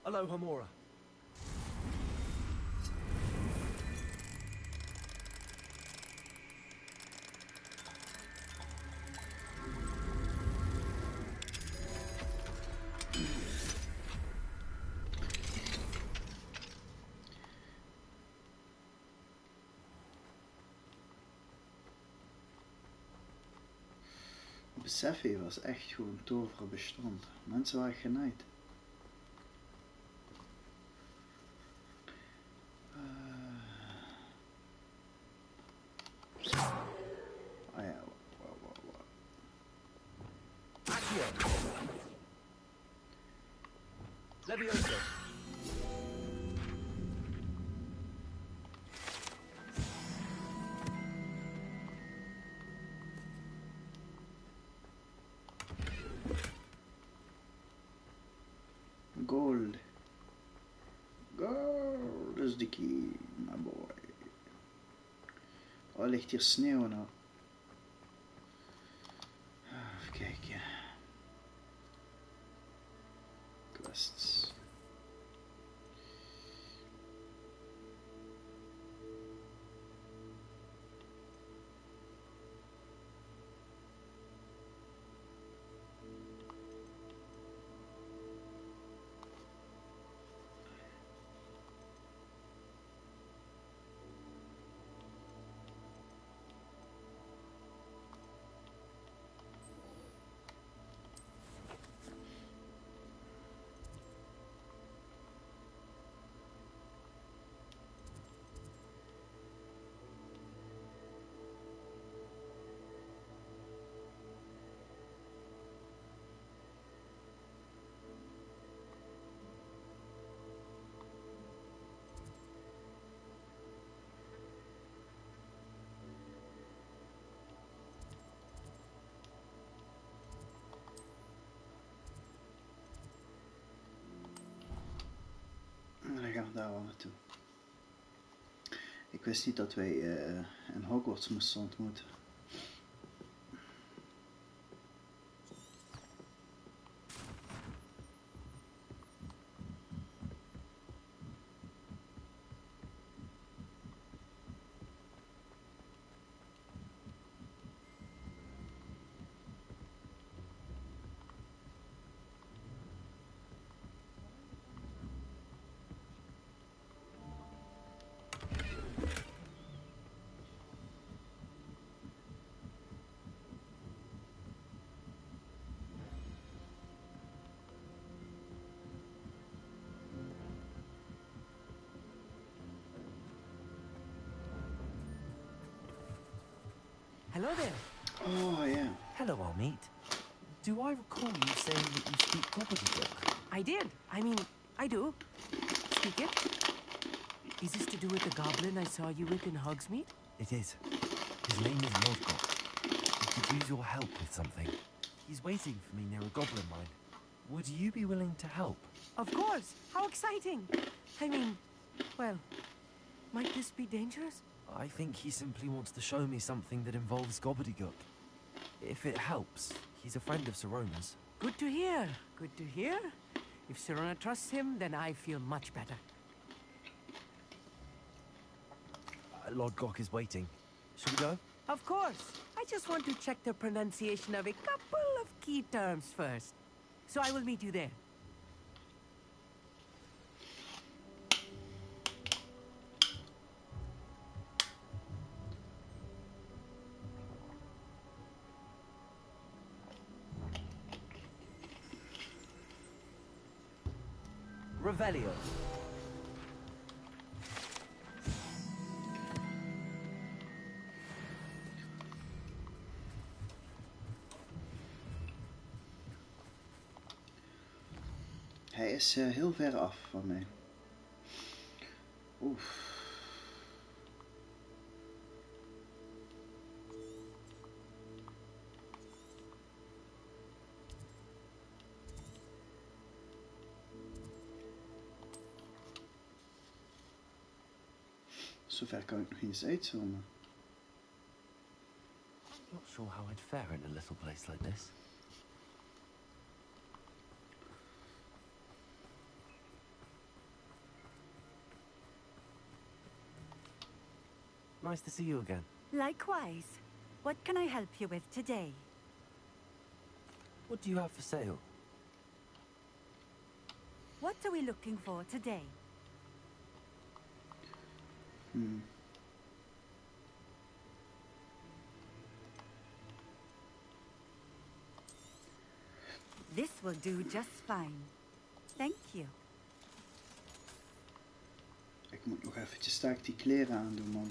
Hello, Hamora. Beseffe was echt gewoon toveren bestand. Mensen waren genaaid. Oh ja, wow. Accio. Levioso. Gold. Gold is the key, my boy. Oh, ligt hier sneeuw nou? Even kijken. Quests. Dan gaan we daar wel naartoe. Ik wist niet dat wij in Hogwarts moesten ontmoeten. Hello there. Oh yeah. Hello, old mate. Do I recall you saying that you speak gobbledygook? I did. I mean, I do. Speak it. Is this to do with the goblin I saw you with in Hogsmeade? It is. His name is Lodgok. He could use your help with something. He's waiting for me near a goblin mine. Would you be willing to help? Of course. How exciting. I mean, well, might this be dangerous? I think he simply wants to show me something that involves gobbledygook. If it helps, he's a friend of Sirona's. Good to hear. Good to hear. If Sirona trusts him, then I feel much better. Lodgok is waiting. Shall we go? Of course. I just want to check the pronunciation of a couple of key terms first. So I will meet you there. Revelio. Hij is heel ver af van mij. Oef. Zover kan ik nog niet eens uitzoomen. Not sure how I'd fare in a little place like this. Nice to see you again. Likewise. What can I help you with today? What do you have for sale? What are we looking for today? This will do just fine. Thank you. Ik moet nog eventjes sterk die kleren aandoen, man.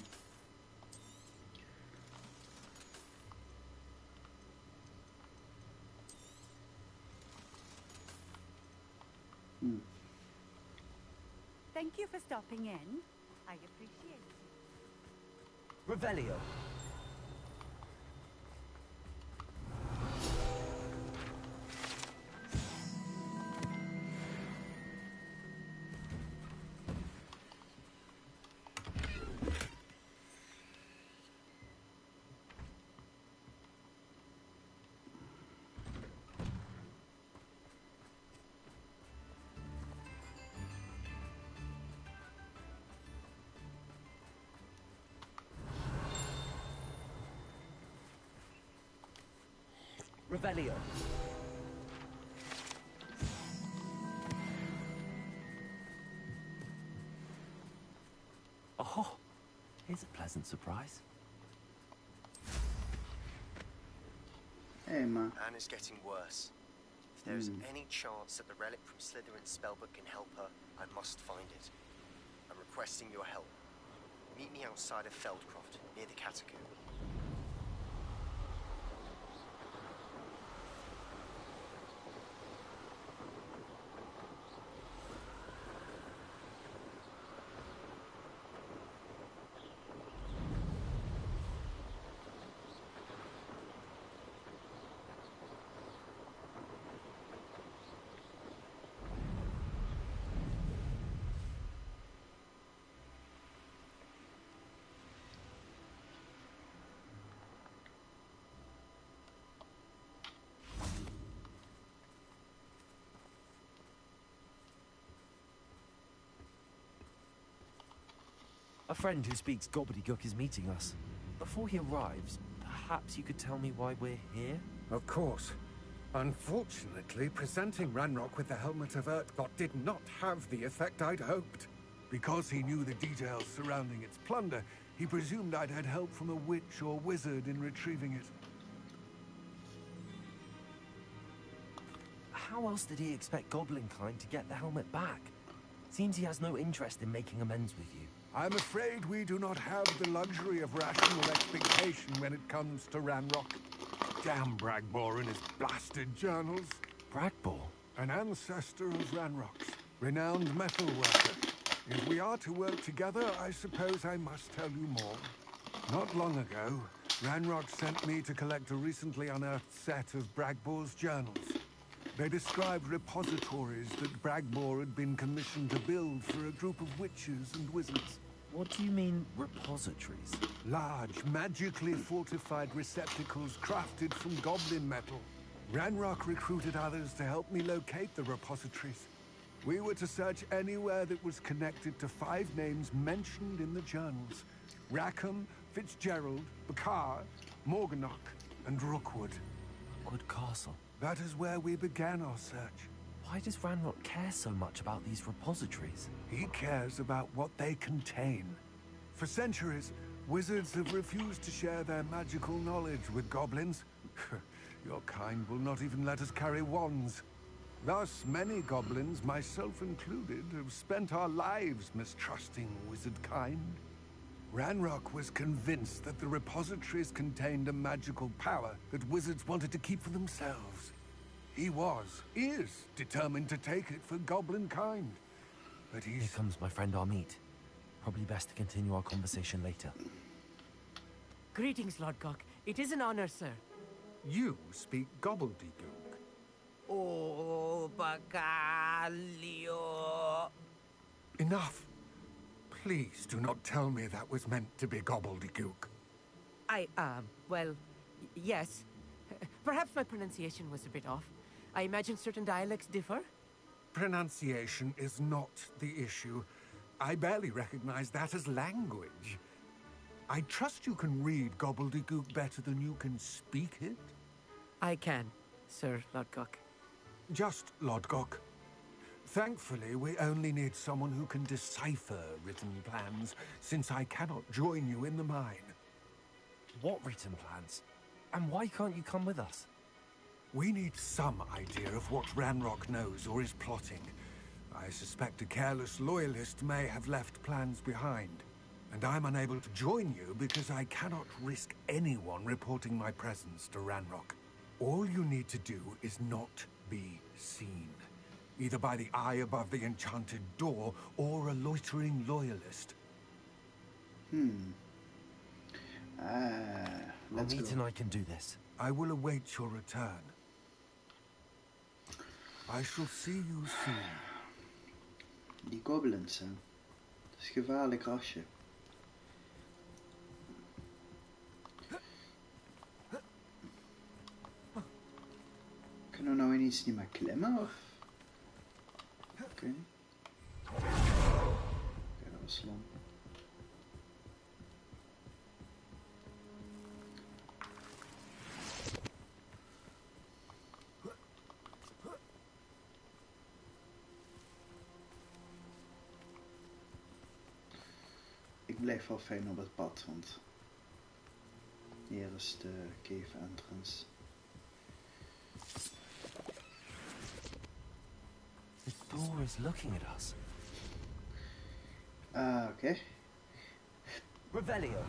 Thank you for stopping in. I appreciate it. Revelio. Revelio. Oh, here's a pleasant surprise. Hé, maar... Anne is getting worse. If there is any chance that the relic from Slytherin's spellbook can help her, I must find it. I'm requesting your help. Meet me outside of Feldcroft, near the catacomb. A friend who speaks gobbledygook is meeting us. Before he arrives, perhaps you could tell me why we're here? Of course. Unfortunately, presenting Ranrock with the Helmet of Urtkot did not have the effect I'd hoped. Because he knew the details surrounding its plunder, he presumed I'd had help from a witch or wizard in retrieving it. How else did he expect Goblinkind to get the helmet back? Seems he has no interest in making amends with you. I'm afraid we do not have the luxury of rational expectation when it comes to Ranrock. Damn Bragbor and his blasted journals. Bragbor? An ancestor of Ranrock's, renowned metal worker. If we are to work together, I suppose I must tell you more. Not long ago, Ranrock sent me to collect a recently unearthed set of Bragbor's journals. They described repositories that Bragbor had been commissioned to build for a group of witches and wizards. What do you mean, repositories? Large, magically fortified receptacles crafted from goblin metal. Ranrock recruited others to help me locate the repositories. We were to search anywhere that was connected to 5 names mentioned in the journals. Rackham, Fitzgerald, Bakar, Morganach, and Rookwood. Good castle. That is where we began our search. Why does Ranrock care so much about these repositories? He cares about what they contain. For centuries, wizards have refused to share their magical knowledge with goblins. Your kind will not even let us carry wands. Thus, many goblins, myself included, have spent our lives mistrusting wizard kind. Ranrock was convinced that the repositories contained a magical power that wizards wanted to keep for themselves. He is determined to take it for goblin kind. But Here comes my friend Armeet. Probably best to continue our conversation later. Greetings, Lord Cock. It is an honor, sir. You speak gobbledygook. Oh, Bacalio. Enough. Please do not tell me that was meant to be gobbledygook. Well, yes. Perhaps my pronunciation was a bit off. I imagine certain dialects differ? Pronunciation is not the issue. I barely recognize that as language. I trust you can read gobbledygook better than you can speak it? I can, Sir Lodgok. Just Lodgok. Thankfully, we only need someone who can decipher written plans, since I cannot join you in the mine. What written plans? And why can't you come with us? We need some idea of what Ranrock knows or is plotting. I suspect a careless loyalist may have left plans behind. And I'm unable to join you because I cannot risk anyone reporting my presence to Ranrock. All you need to do is not be seen. Either by the eye above the enchanted door, or a loitering loyalist. Let's Amit go. and I can do this. I will await your return. I shall see you soon. Die goblins, hè. Dat is een gevaarlijk rasje. Kunnen we nou ineens niet meer klimmen, of? Ik weet niet. Oké, dat was slam. Ik blijf wel fijn op het pad, want hier is de cave entrance. The door is looking at us. Oké. Revelio.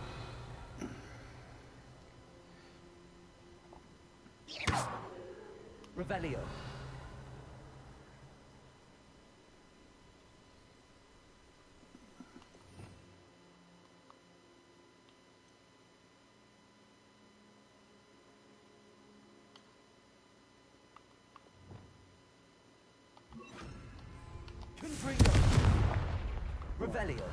Revelio. Confringo. Revelio.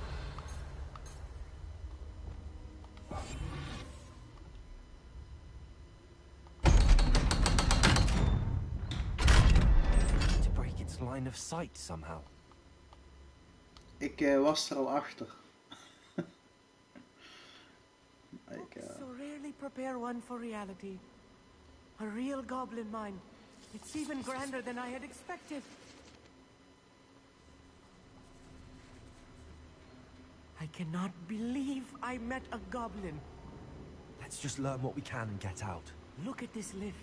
To break its line of sight somehow. Ik was er al achter. So rarely prepare one for reality. A real goblin mine. It's even grander than I had expected. I cannot believe I met a goblin. Let's just learn what we can and get out. Look at this lift.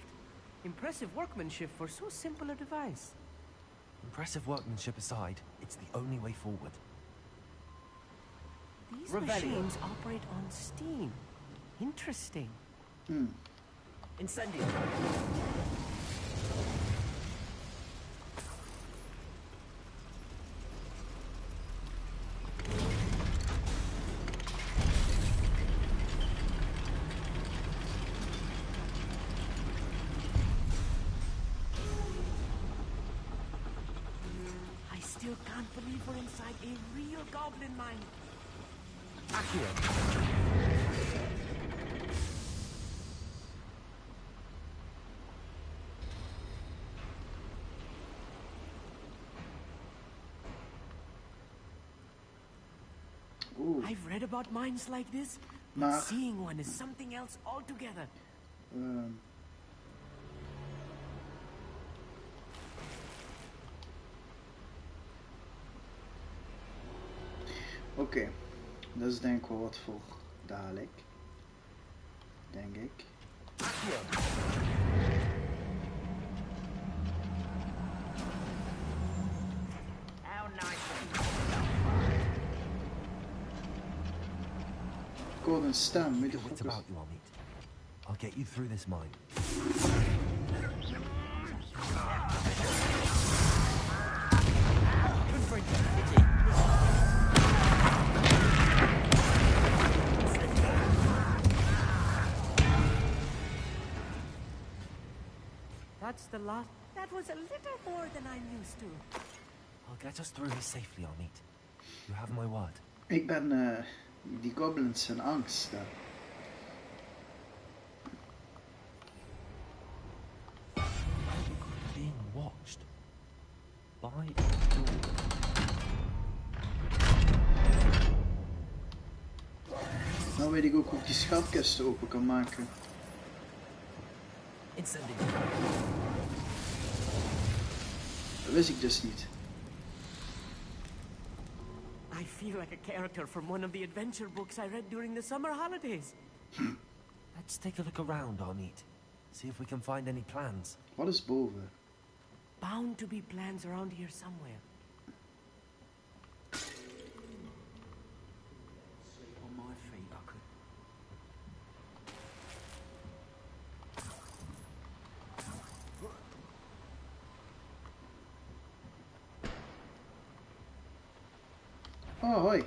Impressive workmanship for so simple a device. Impressive workmanship aside, it's the only way forward. These Revelio. machines operate on steam. Interesting. Incendio. I still can't believe we're inside a real goblin mine. Accio. Oeh. I've read about mines like this, but Maar seeing one is something else altogether. Oké, dat is denk ik wel wat voor dadelijk. Denk ik. Accio. Ik hoor een stem, Your midden wits focus. about you, Amit. I'll get you through this mine. That's the last. That was a little more than I'm used to. I'll get us through this safely, Amit. You have my word. Ik ben die goblins zijn angst. Being watched by a door. Nou weet ik ook hoe ik die schatkist open kan maken. Incendiary. Dat wist ik dus niet. I feel like a character from one of the adventure books I read during the summer holidays. Let's take a look around, Arneet. See if we can find any plans. Wat is boven? Bound to be plans around here somewhere. Sleep on my feet, I could. Oh, hoi.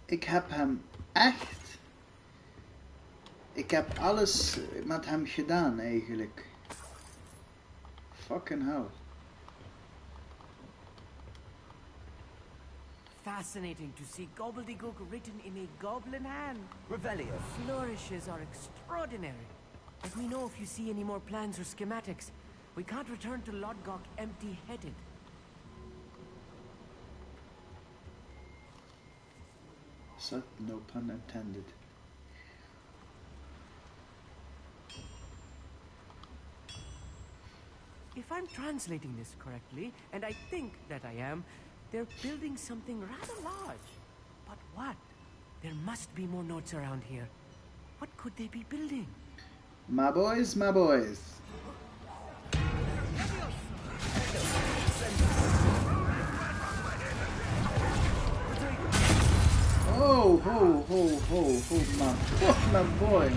Ik heb hem echt... Ik heb alles met hem gedaan eigenlijk. Fucking hell. Fascinating to see gobbledygook written in a goblin hand. Revelio. Flourishes are extraordinary. Let me know if you see any more plans or schematics. We can't return to Lodgok empty-headed. Set no pun intended. If I'm translating this correctly, and I think that I am, they're building something rather large. But what? There must be more notes around here. What could they be building? My boys, my boys. Oh, ho, ho, ho, ho, my boy.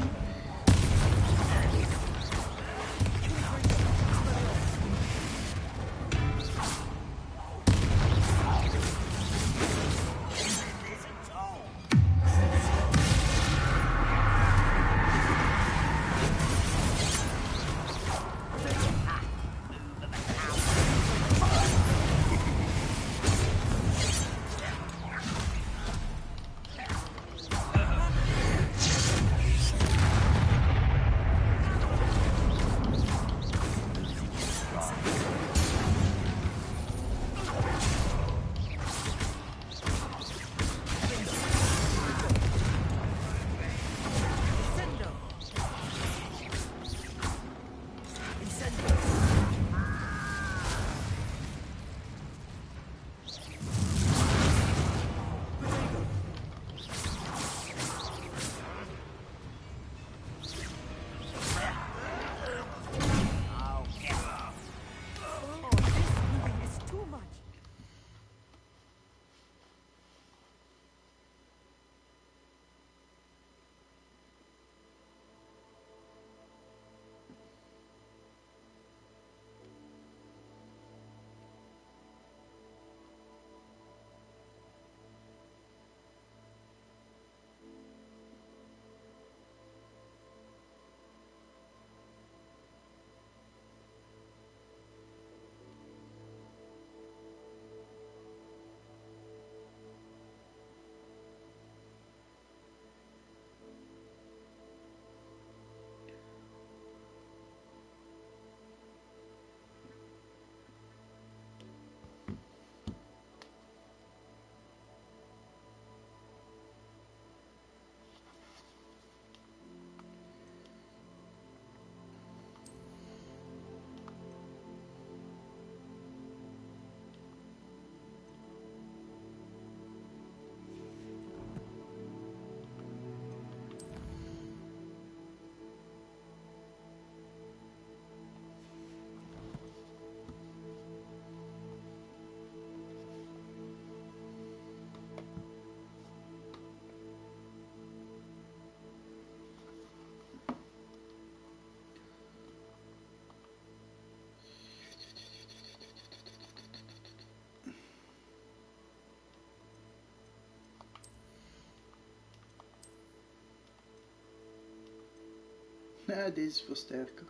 Ja, deze is veel sterker.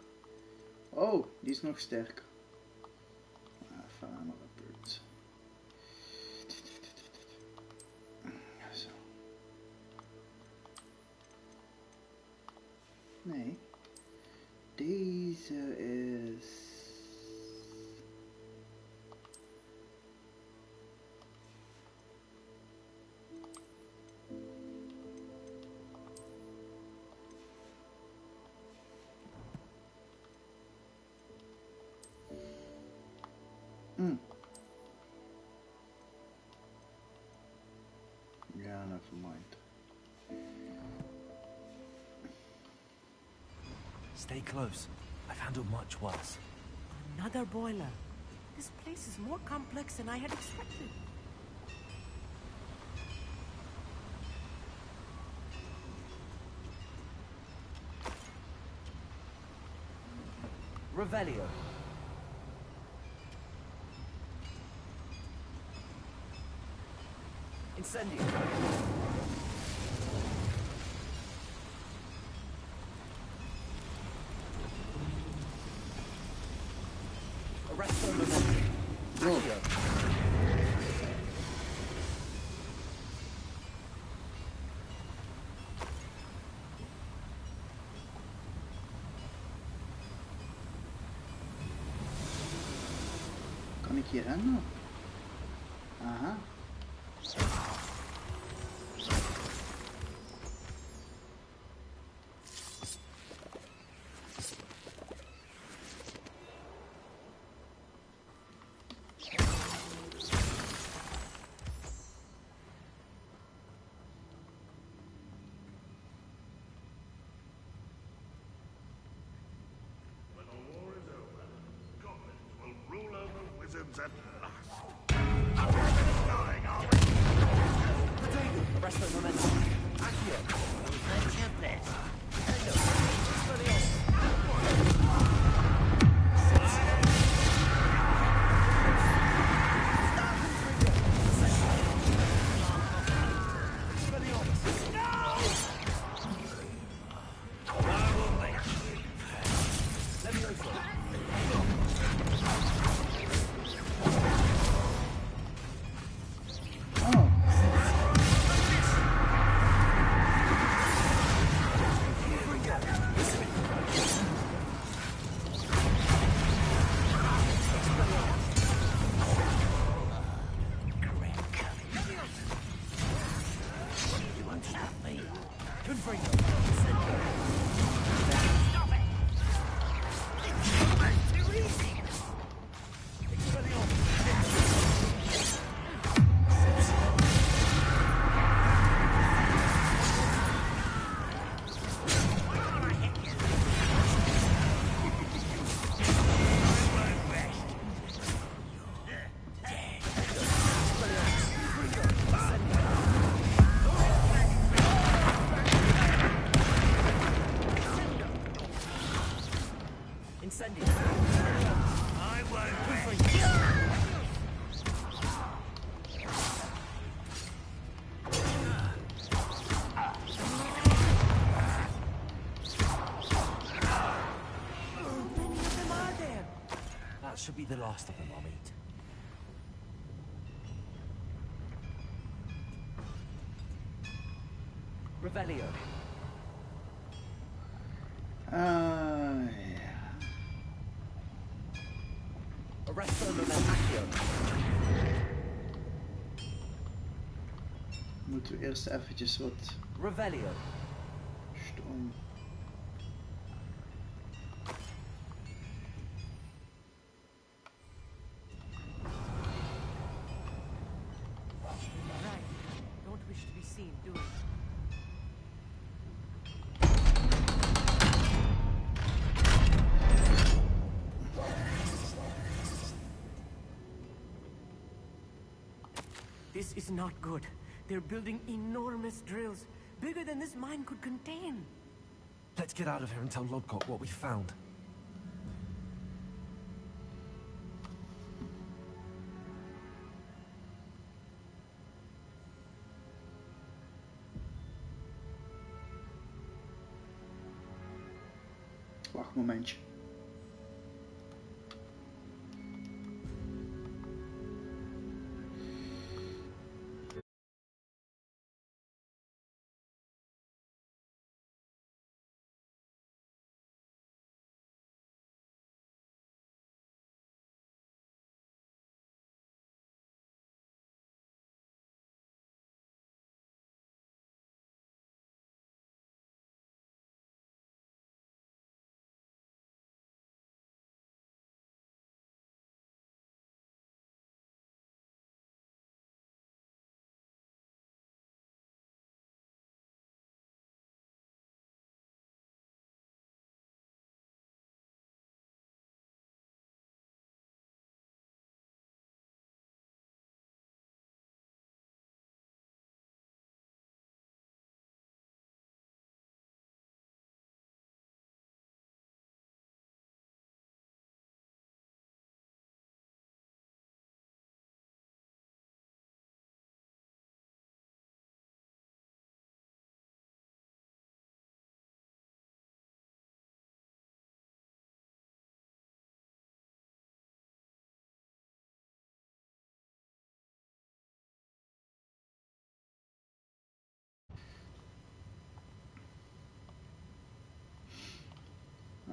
Oh, die is nog sterker. Even andere beurt. never mind. Stay close. I've handled much worse. Another boiler. This place is more complex than I had expected. Revelio. Incendio. Arresto momentum. Accio. Kan ik hier rennen? Aha. When the war is over, goblins will rule over wizards at last. Arresto momentum. Accio. Incendio. I won't rest. Many of them are there. That should be the last of them I'll meet. Revelio. Ja. Arresto momentum. Accio. Moeten we eerst eventjes wat Revelio. stroom. Right. Don't wish to be seen, do you? This is not good. They're building enormous drills, bigger than this mine could contain. Let's get out of here and tell Lodgott what we found. Wacht een momentje.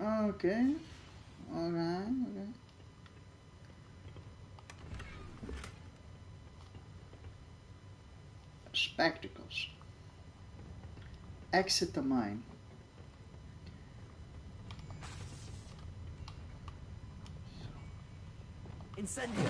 Okay. Okay. Spectacles. Exit the mine. Incendio.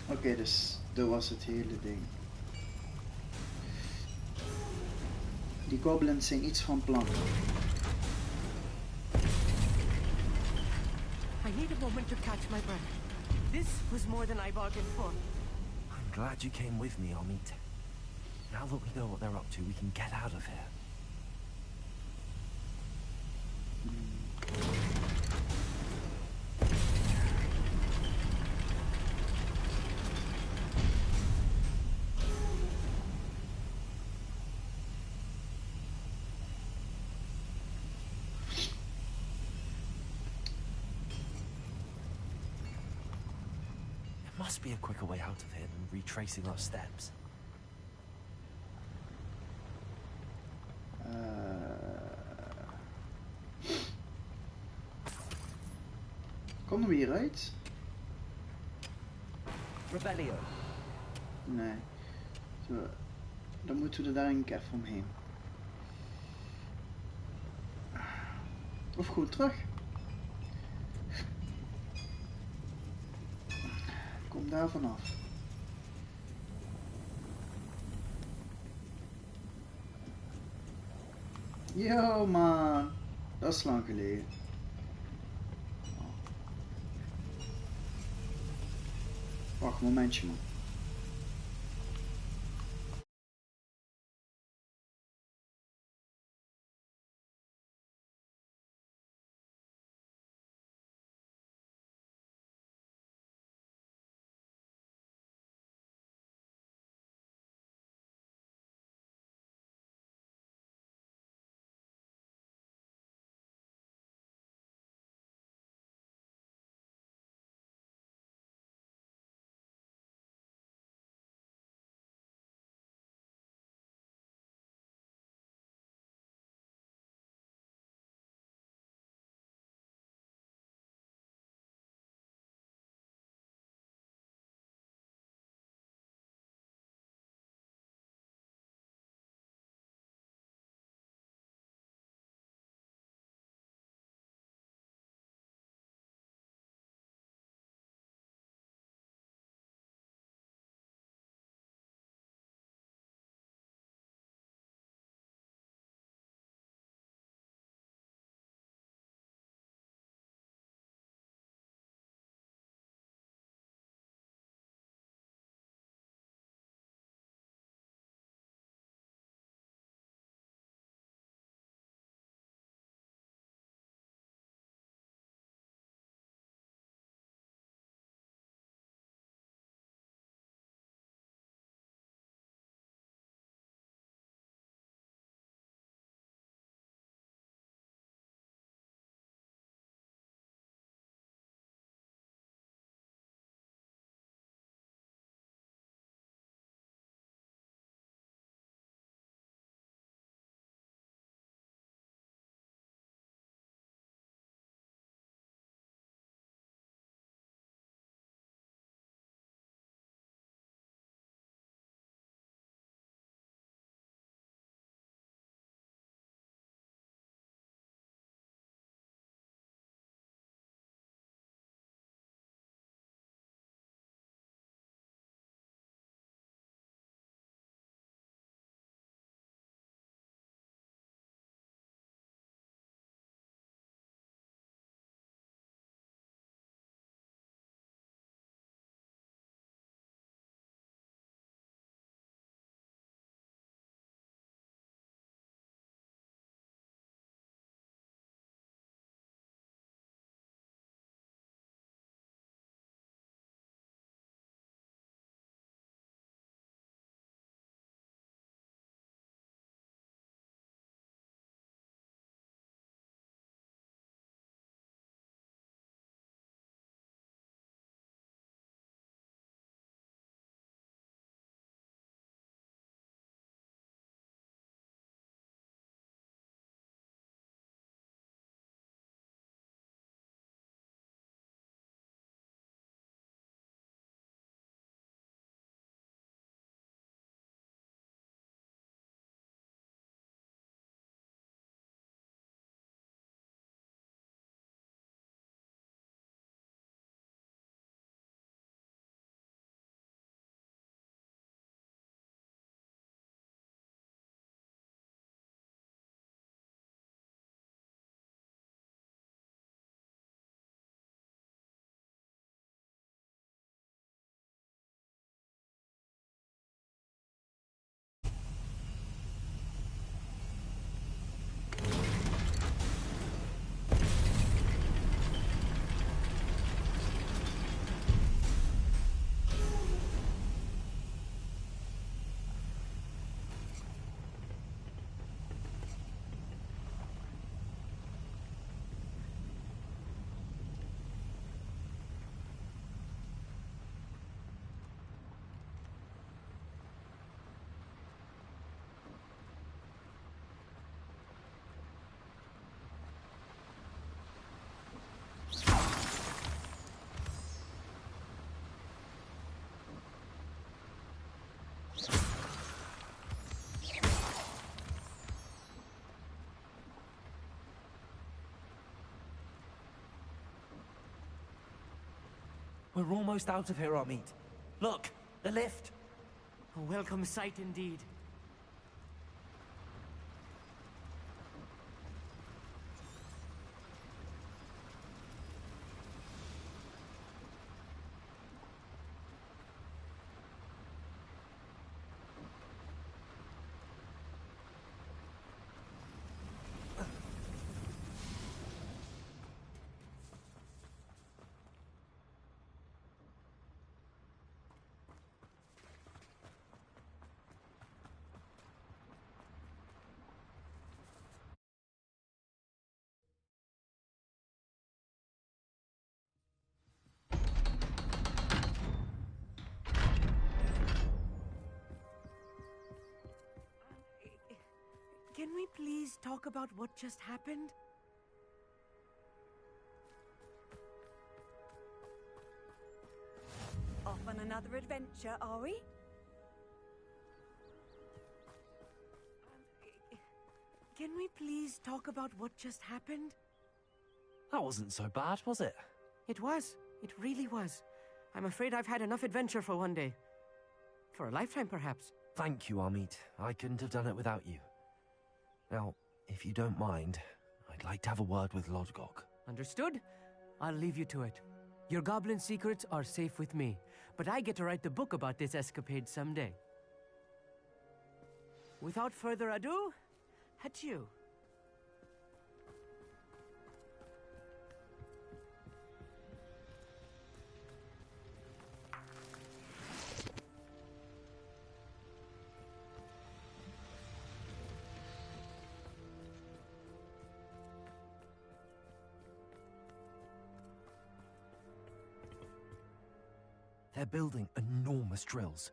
Oké, dus dat was het hele ding. Die goblins zijn iets van plan. I need a moment to catch my breath. This was more than I bargained for. I'm glad you came with me, Amit. Now that we know what they're up to, we can get out of here. There must be a quicker way out of here than retracing our steps. Konden we hieruit? Rebellio. Nee. Zo, dan moeten we er daar een keer even omheen. Of gewoon terug. Kom daar vanaf. Yo man, dat is lang geleden. Wacht een momentje man. We're almost out of here, Amit. Look, the lift. A welcome sight indeed. Can we please talk about what just happened? Off on another adventure, are we? Can we please talk about what just happened? That wasn't so bad, was it? It was. It really was. I'm afraid I've had enough adventure for one day. For a lifetime, perhaps. Thank you, Amit. I couldn't have done it without you. Now, if you don't mind, I'd like to have a word with Lodgok. Understood? I'll leave you to it. Your goblin secrets are safe with me, but I get to write the book about this escapade someday. Without further ado, adieu. They're building enormous drills.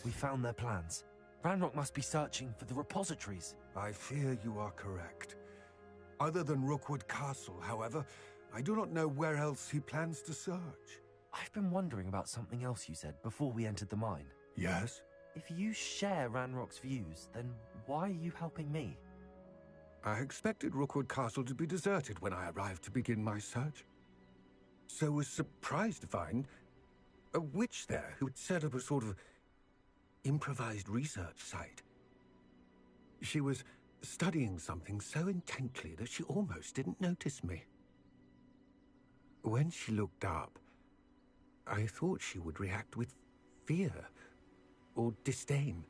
We found their plans. Ranrock must be searching for the repositories. I fear you are correct. Other than Rookwood Castle, however, I do not know where else he plans to search. I've been wondering about something else you said before we entered the mine. Yes? If you share Ranrock's views, then why are you helping me? I expected Rookwood Castle to be deserted when I arrived to begin my search. So was surprised to find a witch there who had set up a sort of improvised research site. She was studying something so intently that she almost didn't notice me. When she looked up, I thought she would react with fear or disdain.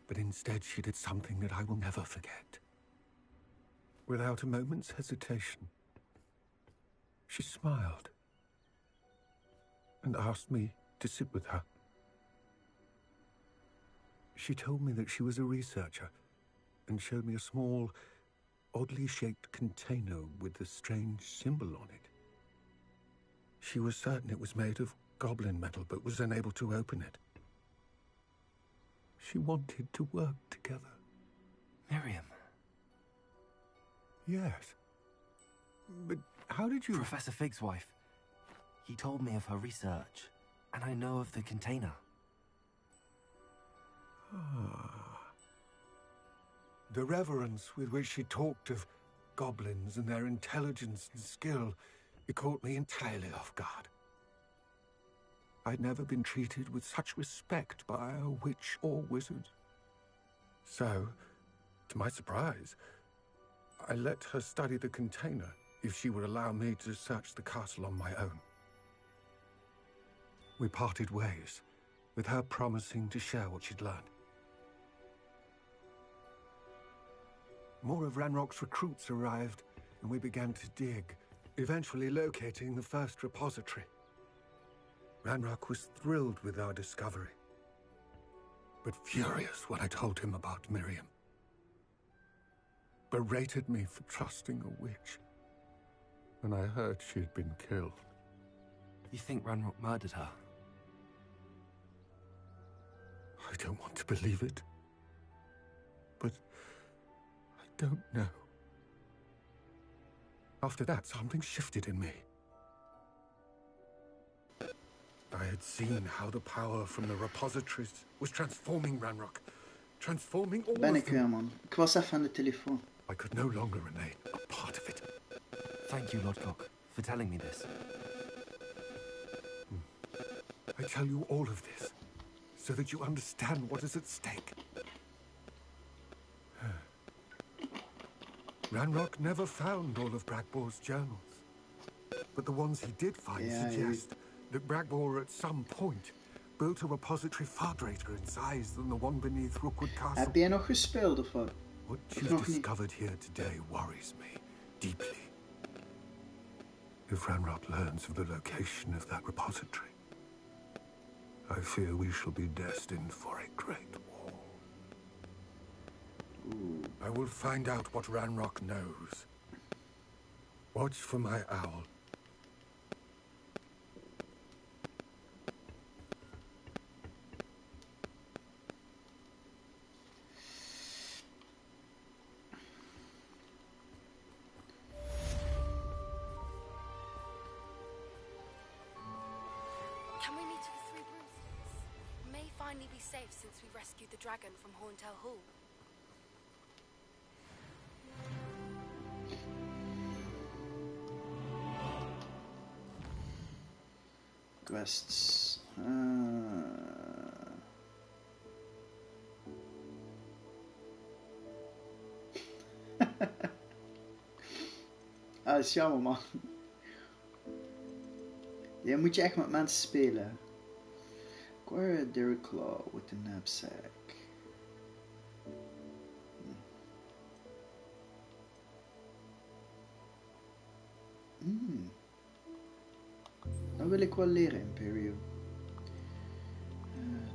But instead she did something that I will never forget. Without a moment's hesitation, she smiled and asked me to sit with her. She told me that she was a researcher and showed me a small, oddly shaped container with a strange symbol on it. She was certain it was made of goblin metal, but was unable to open it. She wanted to work together. Miriam. Yes. But how did you... Professor Fig's wife. He told me of her research, and I know of the container. The reverence with which she talked of goblins and their intelligence and skill, it caught me entirely off guard. I'd never been treated with such respect by a witch or wizard. So, to my surprise, I let her study the container if she would allow me to search the castle on my own. We parted ways, with her promising to share what she'd learned. More of Ranrock's recruits arrived, and we began to dig, eventually locating the first repository. Ranrock was thrilled with our discovery, but furious when I told him about Miriam. Berated me for trusting a witch when I heard she had been killed. You think Ranrock murdered her? I don't want to believe it, but I don't know. After that, something shifted in me. I had seen how the power from the repositories was transforming Ranrock, transforming all Ben of ik weer, them. man. Ik was even aan de telefoon. I could no longer remain a part of it. Thank you, Lodgok, for telling me this. I tell you all of this so that you understand what is at stake. Ranrock never found all of Bragbor's journals, but the ones he did find suggest that Bragbor at some point built a repository far greater in size than the one beneath Rookwood Castle. Heb jij nog gespeeld of wat? What you've discovered here today worries me deeply. If Ranrock learns of the location of that repository, I fear we shall be destined for a great war. Ooh. I will find out what Ranrock knows. Watch for my owl. Can we meet at the Three Broomsticks? We may finally be safe since we rescued the dragon from Horntail Hall. Quests. Dat is jammer, man. Die moet je echt met mensen spelen. Acquire a Derrick Claw with the knapsack. Dat wil ik wel leren, Imperium.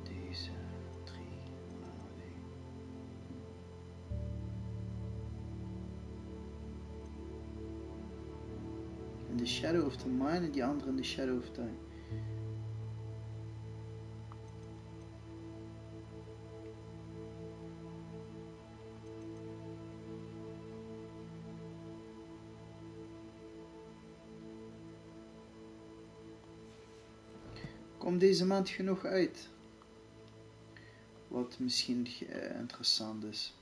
Deze 3. In the Shadow of the Mind en die andere in the Shadow of Time. Komt deze maand genoeg uit? Wat misschien interessant is.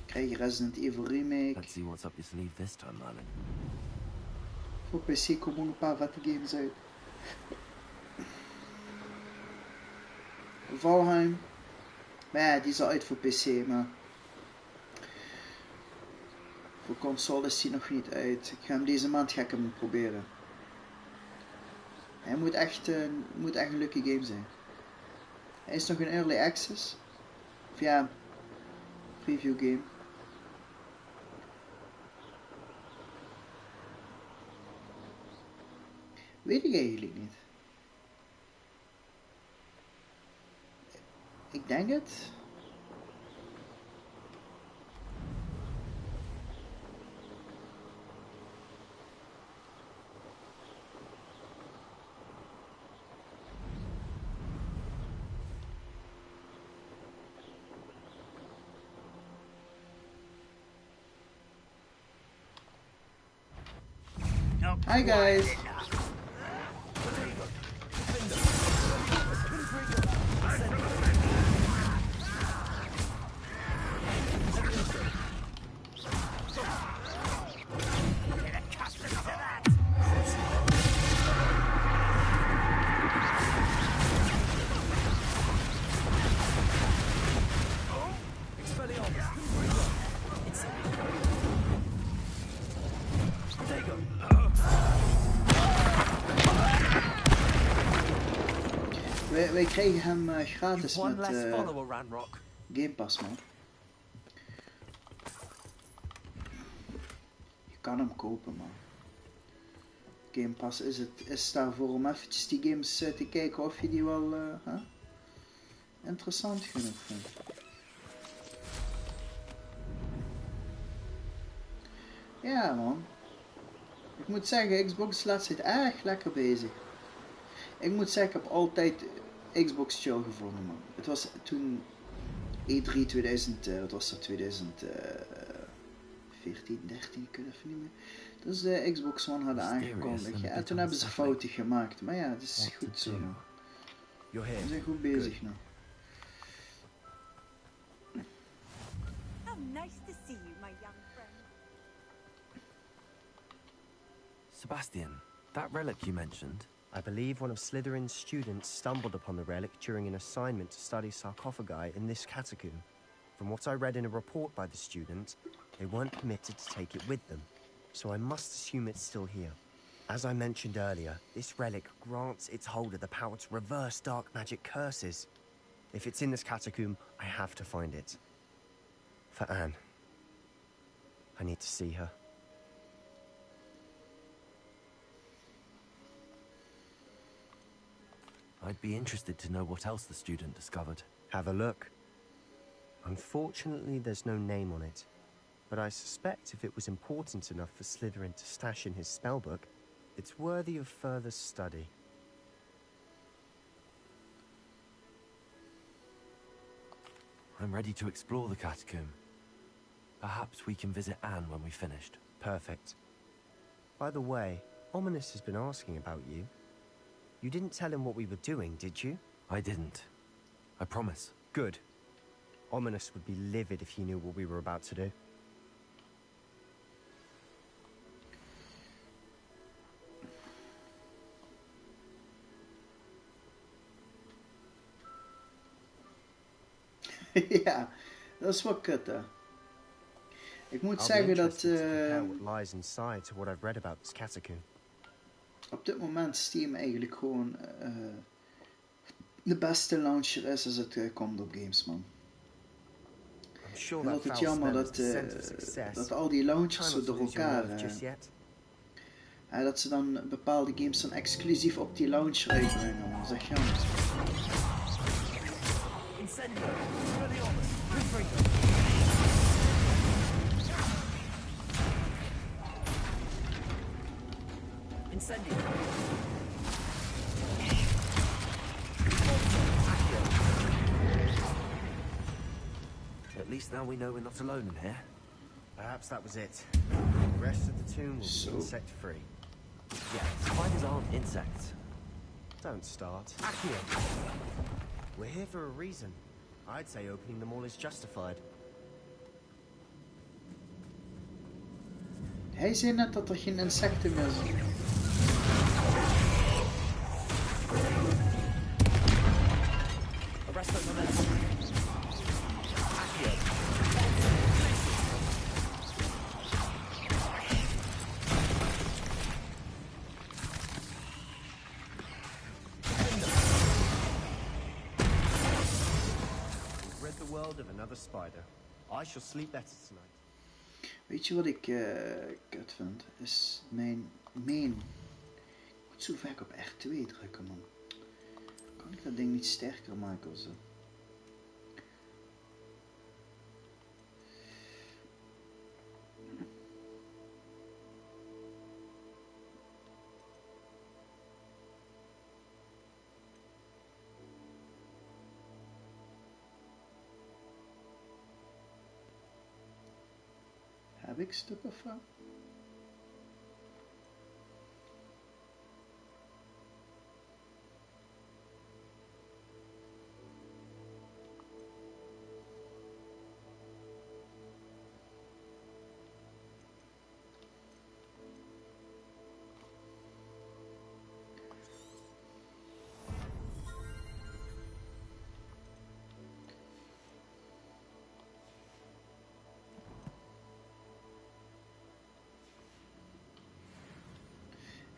Krijg je Resident Evil Remake. Let's see what's up your sleeve this time, Marlon. Voor PC komen een paar vette games uit. Valheim. Maar ja, die is al uit voor PC, maar voor console is die nog niet uit. Deze maand ga ik hem proberen. Hij moet echt een leuke game zijn. Hij is nog in early access. Of ja, preview game. Weet ik eigenlijk niet. Ik denk het. Hi guys. Wij kregen hem gratis met Game Pass, man. Je kan hem kopen, man. Game Pass is daarvoor om eventjes die games te kijken of je die wel interessant genoeg vindt. Ja, man. Ik moet zeggen, Xbox is de laatste tijd erg lekker bezig. Ik moet zeggen, ik heb altijd Xbox chill gevonden, man. Het was toen E3 2000, wat was dat, 2014, 13, ik weet even niet meer. Dus de Xbox One hadden aangekondigd. Ja, en toen hebben ze fouten gemaakt. Maar ja, het is goed zo, man. We zijn goed bezig, nou. How nice to see you, my young friend. Sebastian, That relic you mentioned? I believe one of Slytherin's students stumbled upon the relic during an assignment to study sarcophagi in this catacomb. From what I read in a report by the student, they weren't permitted to take it with them, so I must assume it's still here. As I mentioned earlier, this relic grants its holder the power to reverse dark magic curses. If it's in this catacomb, I have to find it. For Anne. I need to see her. I'd be interested to know what else the student discovered. Have a look. Unfortunately, there's no name on it, but I suspect if it was important enough for Slytherin to stash in his spellbook, it's worthy of further study. I'm ready to explore the catacomb. Perhaps we can visit Anne when we've finished. Perfect. By the way, Ominous has been asking about you. You didn't tell him what we were doing, did you? I didn't. I promise. Good. Ominous would be livid if he knew what we were about to do. Ja, dat is wel kut, hè. Ik moet I'll be zeggen dat interested to compare what lies inside to what I've read about this catacomb. op dit moment Steam eigenlijk gewoon de beste launcher is als het komt op games, man. I'm sure En that dat het foul jammer smell is dat, the scent of success. dat al die launchers Try zo not to door lose your elkaar... nerve just yet. dat ze dan bepaalde games dan exclusief op die launcher uitbrengen, man. Dat is echt jammer. Incendio! Ready Incendio! At least now we know we're not alone in here. Perhaps that was it. The rest of the tomb will So- be insect-free. Yeah, spiders aren't insects. Don't start. Accio! We're here for a reason. I'd say opening them all is justified. Hij zei net dat er geen insecten meer zijn. Arrest those momentum. Accio! We've rid the world of another spider. I shall sleep better tonight. Weet je wat ik kut vind? Is mijn main. Ik moet zo vaak op R2 drukken, man. Kan ik dat ding niet sterker maken of zo? Heb ik stukken van?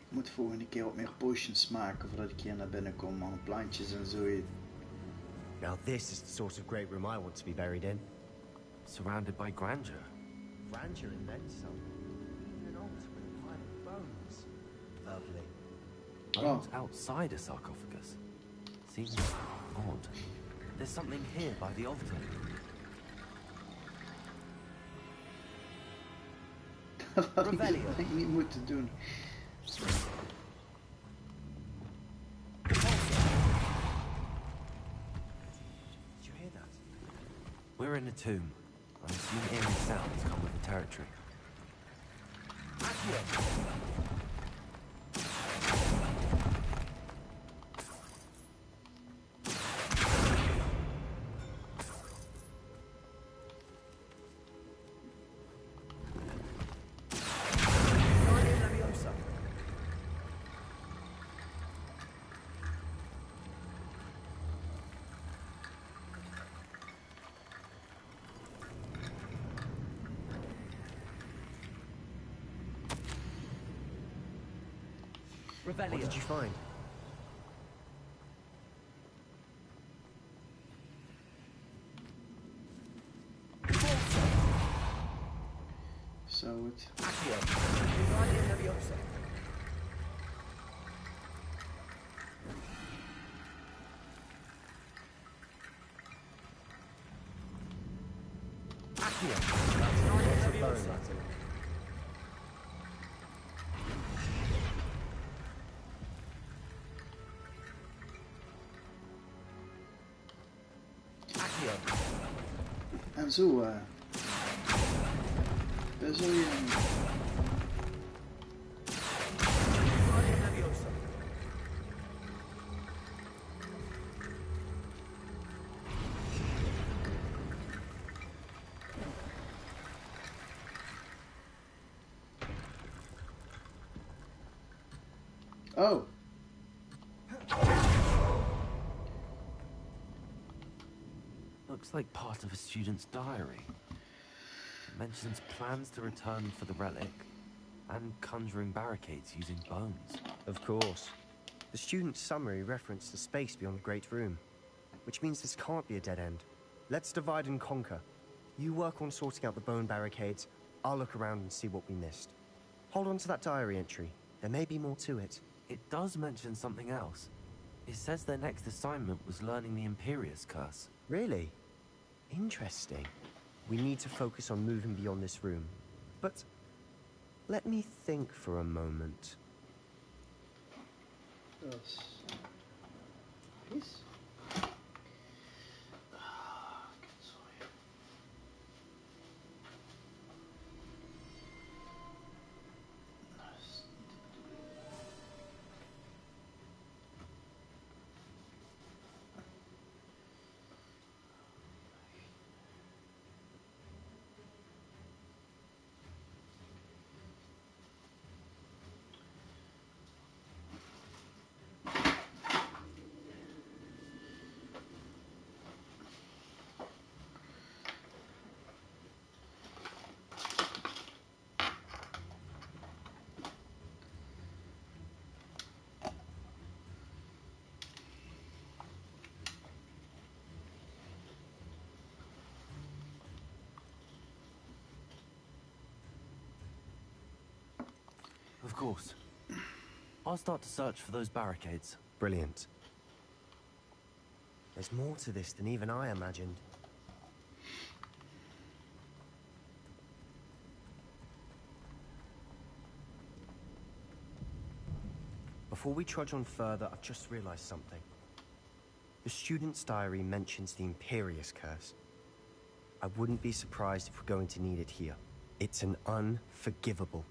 Ik moet volgende keer wat meer potions maken voordat ik hier naar binnen kom, man. Plantjes en zo. Now this is the sort of great room I want to be buried in. Surrounded by grandeur. Grandeur and then some. Even an altar with a pile of bones. Lovely. Bones outside a sarcophagus. Seems odd. There's something here by the altar. Dat had ik Revelio. niet moeten doen. Did you hear that? We're in a tomb. I'm assuming eerie sounds come with the territory. What did you find? So it. En zo, daar zul je een... Oh. Looks like part of a student's diary. It mentions plans to return for the relic and conjuring barricades using bones. Of course. The student's summary referenced the space beyond the Great Room, which means this can't be a dead end. Let's divide and conquer. You work on sorting out the bone barricades, I'll look around and see what we missed. Hold on to that diary entry. There may be more to it. It does mention something else. It says their next assignment was learning the Imperius Curse. Really? Interesting. We need to focus on moving beyond this room. But let me think for a moment. Yes. Is? Of course. I'll start to search for those barricades. Brilliant. There's more to this than even I imagined. Before we trudge on further, I've just realized something. The student's diary mentions the Imperius Curse. I wouldn't be surprised if we're going to need it here. It's an unforgivable,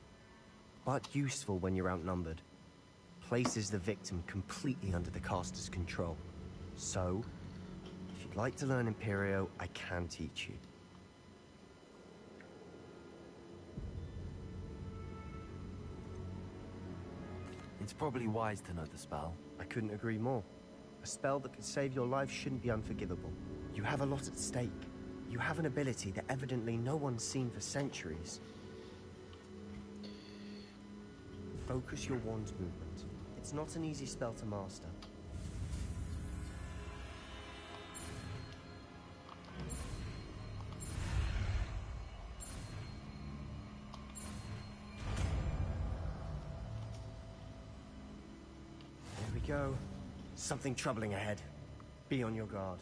but useful when you're outnumbered. Places the victim completely under the caster's control. So, if you'd like to learn Imperio, I can teach you. It's probably wise to know the spell. I couldn't agree more. A spell that could save your life shouldn't be unforgivable. You have a lot at stake. You have an ability that evidently no one's seen for centuries. Focus your wand's movement. It's not an easy spell to master. There we go. Something troubling ahead. Be on your guard.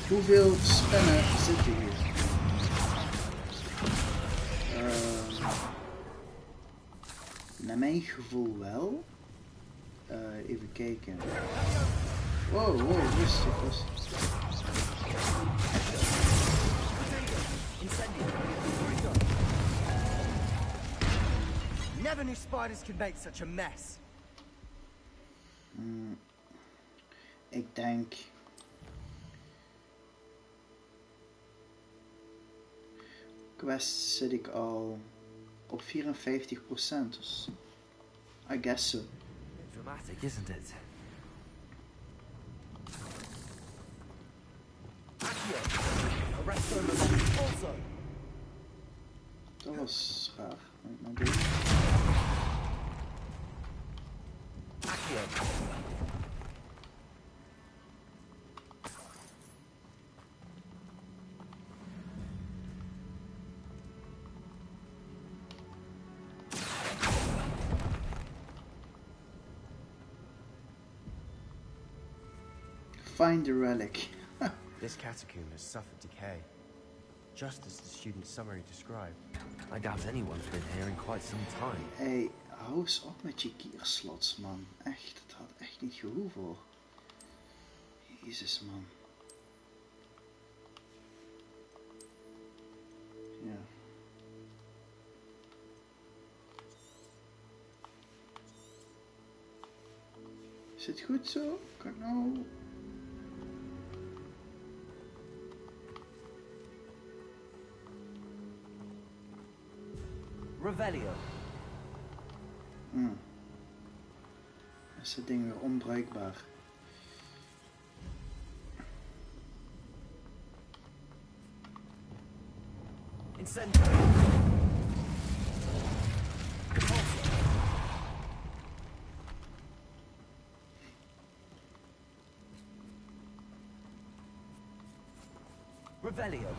Hoeveel spinnen zitten hier? Naar mijn gevoel wel. Even kijken. Wow, rustig. Never knew spiders could make such a mess. Ik denk... Quest zit ik al op 54%, dus I guess so. Dramatic, isn't it? Dat was raar. Maar dit. Find the relic. This catacomb has suffered decay, just as the student's summary described. I doubt anyone's been here in quite some time. Hey, hou eens op met je kierslots, man. Echt, dat had echt niet gehoeven hoor. Jezus, man. Ja. Is het goed zo? Kan ik nou... Revelio. Is dat ding weer onbruikbaar? Incendio. Revelio.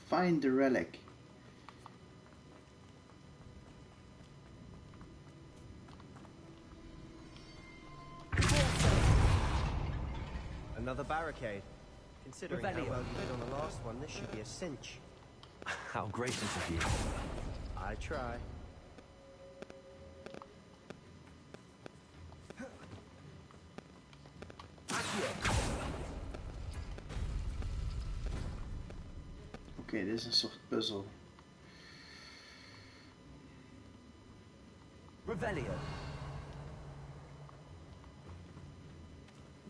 Find the relic. Another barricade. Considering how well you did on the last one, this should be a cinch. How gracious of you. I try. Oké, dit is een soort puzzel. Revelio.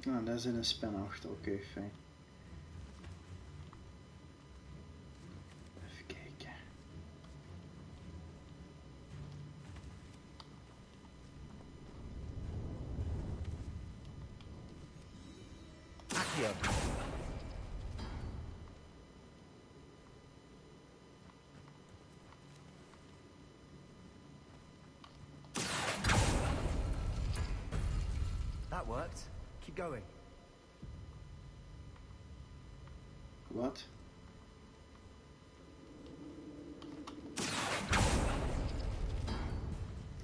Ah, daar zit een spin achter. Oké, fijn. Even kijken. Accio. That worked. Keep going. Wat?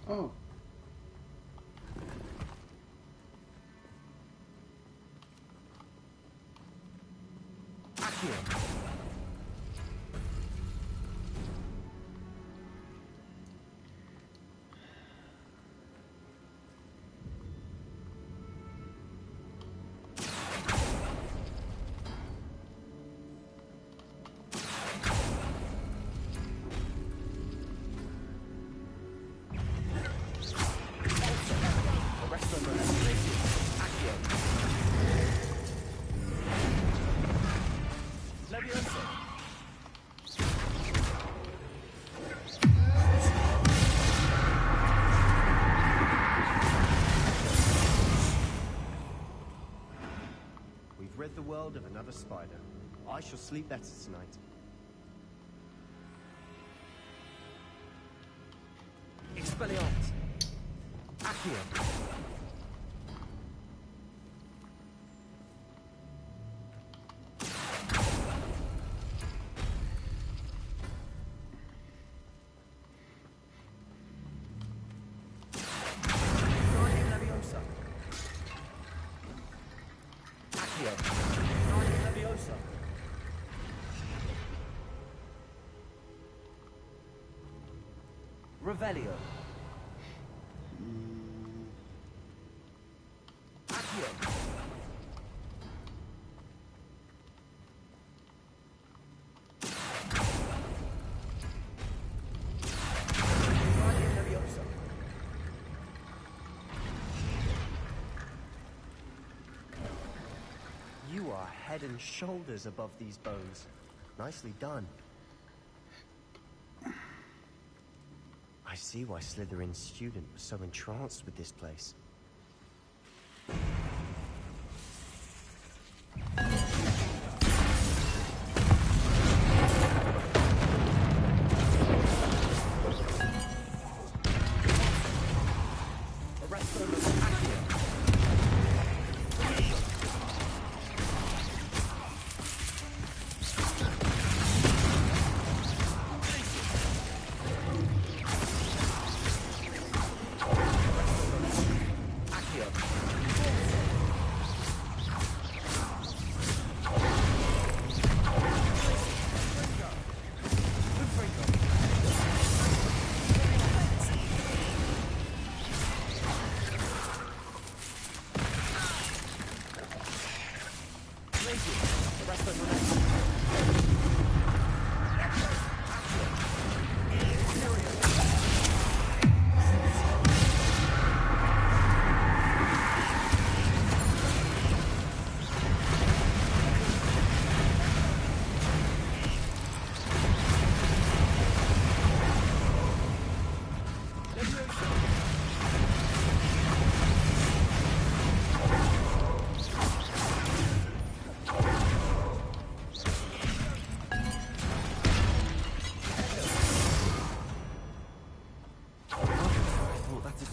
Oh. Accio. You've rid the world of another spider. I shall sleep better tonight. Expelliarmus! Accio! Guardian Leviosa! Accio! Guardian Leviosa! Revelio! Accio! Guardian Leviosa! You are head and shoulders above these bones. Nicely done. I see why Slytherin's student was so entranced with this place. Arresto Accio!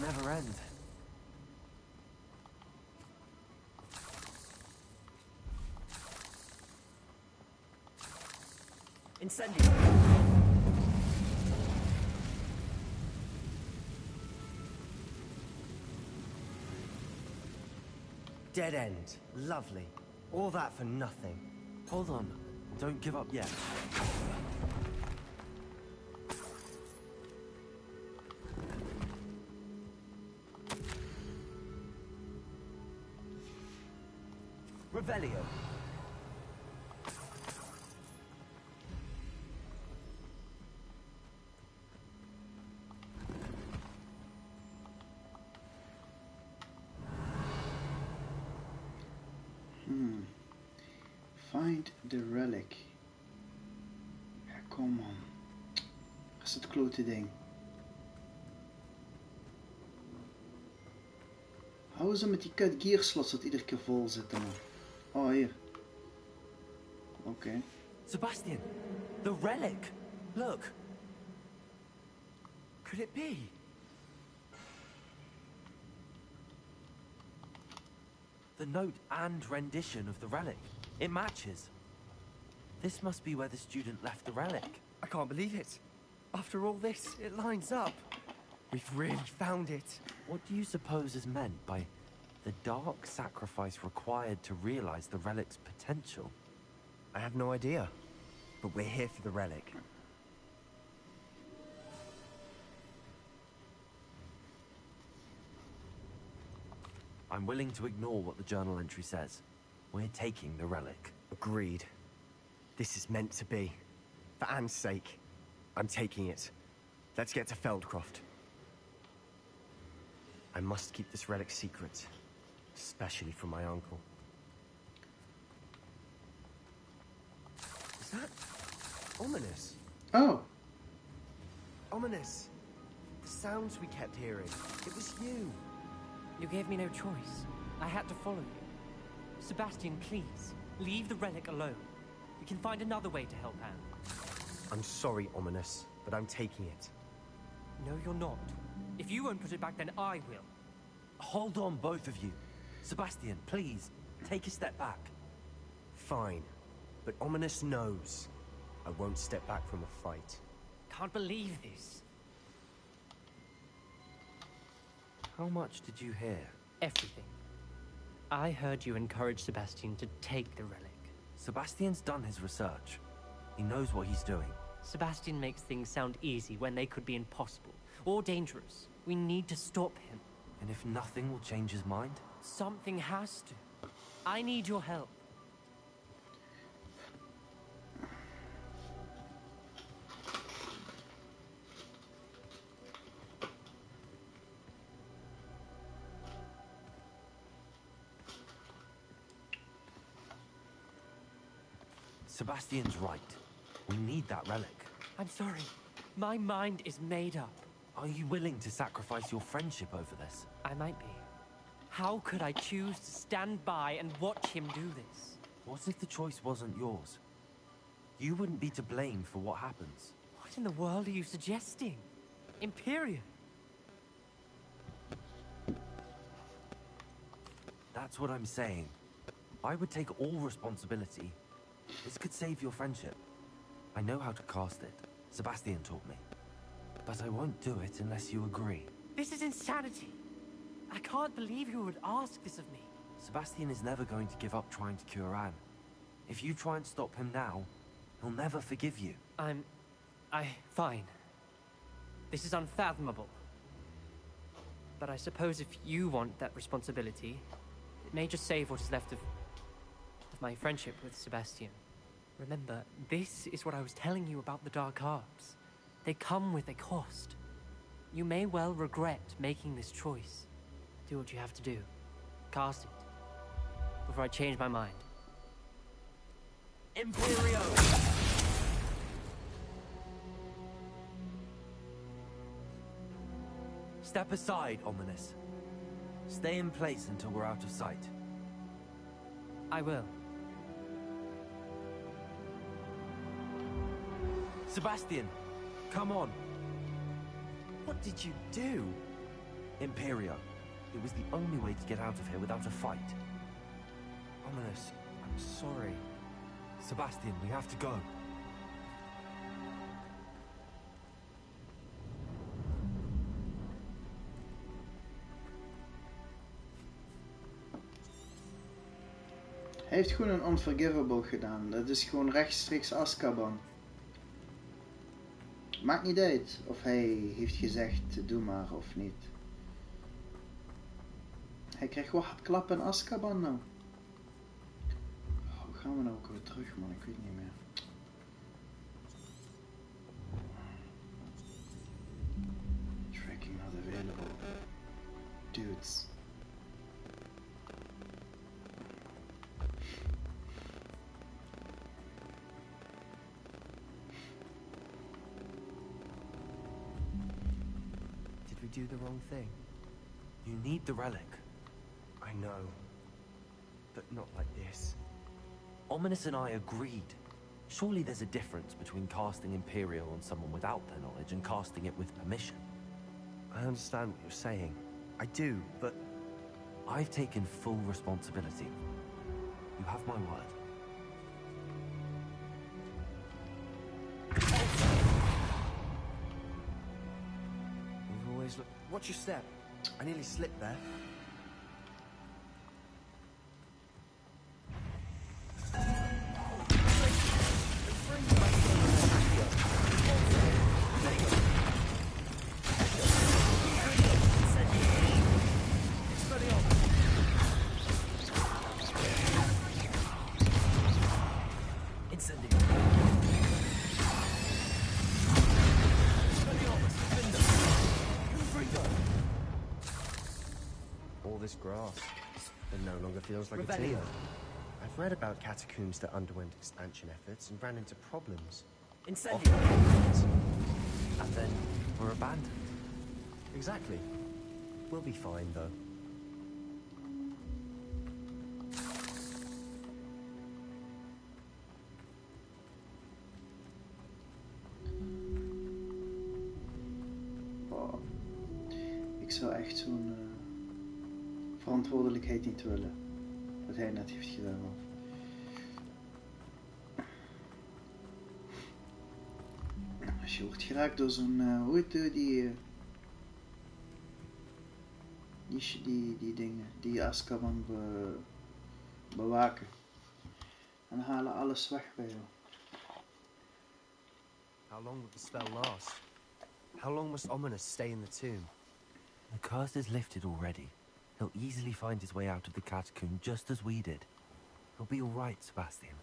Never end. Incendio! Dead end. Lovely. All that for nothing. Hold on. Don't give up yet. Revelio. Find the relic. Ja, kom man. Dat is het klote ding. Hou ze met die kut gear slots dat iedere keer vol zitten, man. Oh, hier. Oké. Sebastian, the relic. Look. Could it be? The note and rendition of the relic. It matches. This must be where the student left the relic. I can't believe it. After all this, it lines up. We've really found it. What do you suppose is meant by the dark sacrifice required to realize the relic's potential? I have no idea. But we're here for the relic. I'm willing to ignore what the journal entry says. We're taking the relic. Agreed. This is meant to be. For Anne's sake. I'm taking it. Let's get to Feldcroft. I must keep this relic secret. Especially from my uncle. Is that ominous? Oh. Ominous. The sounds we kept hearing. It was you. You gave me no choice. I had to follow you. Sebastian, please. Leave the relic alone. We can find another way to help Anne. I'm sorry, Ominous, but I'm taking it. No, you're not. If you won't put it back, then I will. Hold on, both of you. Sebastian, please, take a step back. Fine, but Ominous knows I won't step back from a fight. Can't believe this. How much did you hear? Everything. I heard you encourage Sebastian to take the relic. Sebastian's done his research. He knows what he's doing. Sebastian makes things sound easy when they could be impossible or dangerous. We need to stop him. And if nothing will change his mind? Something has to. I need your help. Sebastian's right. We need that relic. I'm sorry. My mind is made up. Are you willing to sacrifice your friendship over this? I might be. How could I choose to stand by and watch him do this? What if the choice wasn't yours? You wouldn't be to blame for what happens. What in the world are you suggesting? Imperium? That's what I'm saying. I would take all responsibility. This could save your friendship. I know how to cast it. Sebastian taught me. But I won't do it unless you agree. This is insanity. I can't believe you would ask this of me. Sebastian is never going to give up trying to cure Anne. If you try and stop him now, he'll never forgive you. Fine. This is unfathomable. But I suppose if you want that responsibility, it may just save what is left of my friendship with Sebastian. Remember, this is what I was telling you about the dark arts. They come with a cost. You may well regret making this choice. Do what you have to do. Cast it. Before I change my mind. Imperio! Step aside, Ominous. Stay in place until we're out of sight. I will. Sebastian, come on. What did you do? Imperio. It was the only way to get out of here without a fight. Ominous, I'm sorry. Sebastian, we have to go. Hij heeft gewoon een unforgivable gedaan. Dat is gewoon rechtstreeks Azkaban. Maakt niet uit of hij heeft gezegd doe maar of niet. Hij krijgt wel hard klappen in Azkaban nou. Hoe gaan we nou ook weer terug, man? Ik weet niet meer. Tracking not available. Dudes. Did we do the wrong thing? You need the relic. I know. But not like this. Ominous and I agreed. Surely there's a difference between casting Imperial on someone without their knowledge and casting it with permission. I understand what you're saying. I do, but... I've taken full responsibility. You have my word. We've always looked... Watch your step. I nearly slipped there. All this grass, it no longer feels like a team. I've read about catacombs that underwent expansion efforts and ran into problems. Incendio! And then were abandoned. Exactly. We'll be fine, though. zou echt zo'n verantwoordelijkheid niet willen. Wat hij net heeft gedaan. Als je wordt geraakt door zo'n, hoe heet die dingen, die Azkaban bewaken. En halen alles weg bij jou. How long will the spell last? How long must Ominous stay in the tomb? The curse is lifted already. He'll easily find his way out of the catacomb just as we did. He'll be all right, Sebastian.